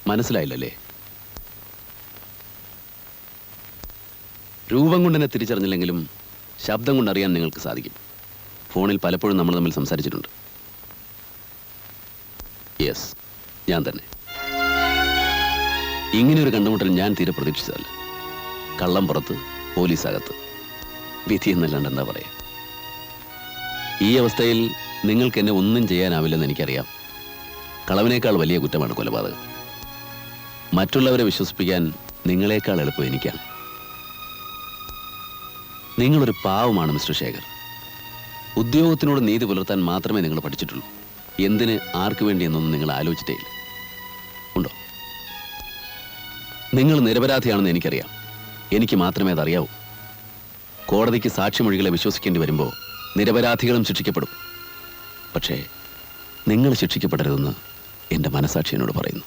മനസ്സിലായില്ലല്ലേ? രൂപം കൊണ്ടെന്നെ തിരിച്ചറിഞ്ഞില്ലെങ്കിലും ശബ്ദം കൊണ്ടറിയാൻ നിങ്ങൾക്ക് സാധിക്കും. ഫോണിൽ പലപ്പോഴും നമ്മൾ തമ്മിൽ സംസാരിച്ചിട്ടുണ്ട്. യെസ്, ഞാൻ തന്നെ. ഇങ്ങനെയൊരു കണ്ടുമുട്ടൽ ഞാൻ തീരെ പ്രതീക്ഷിച്ചതല്ല. കള്ളം പുറത്ത്, പോലീസ് അകത്ത്, വിധി എന്നല്ലാണ്ട് എന്താ പറയാ. ഈ അവസ്ഥയിൽ നിങ്ങൾക്ക് എന്നെ ഒന്നും ചെയ്യാനാവില്ലെന്ന് എനിക്കറിയാം. കളവിനേക്കാൾ വലിയ കുറ്റമാണ് കൊലപാതകം. മറ്റുള്ളവരെ വിശ്വസിപ്പിക്കാൻ നിങ്ങളെക്കാൾ എളുപ്പം എനിക്കാണ്. നിങ്ങളൊരു പാവമാണ് മിസ്റ്റർ ശേഖർ. ഉദ്യോഗത്തിനോട് നീതി പുലർത്താൻ മാത്രമേ നിങ്ങൾ പഠിച്ചിട്ടുള്ളൂ. എന്തിന്, ആർക്ക് വേണ്ടി എന്നൊന്നും നിങ്ങൾ ആലോചിച്ചിട്ടേ ഇല്ല. ഉണ്ടോ? നിങ്ങൾ നിരപരാധിയാണെന്ന് എനിക്കറിയാം. എനിക്ക് മാത്രമേ അതറിയാവൂ. കോടതിക്ക് സാക്ഷിമൊഴികളെ വിശ്വസിക്കേണ്ടി വരുമ്പോൾ നിരപരാധികളും ശിക്ഷിക്കപ്പെടും. പക്ഷേ നിങ്ങൾ ശിക്ഷിക്കപ്പെടരുതെന്ന് എൻ്റെ മനസാക്ഷി എന്നോട് പറയുന്നു.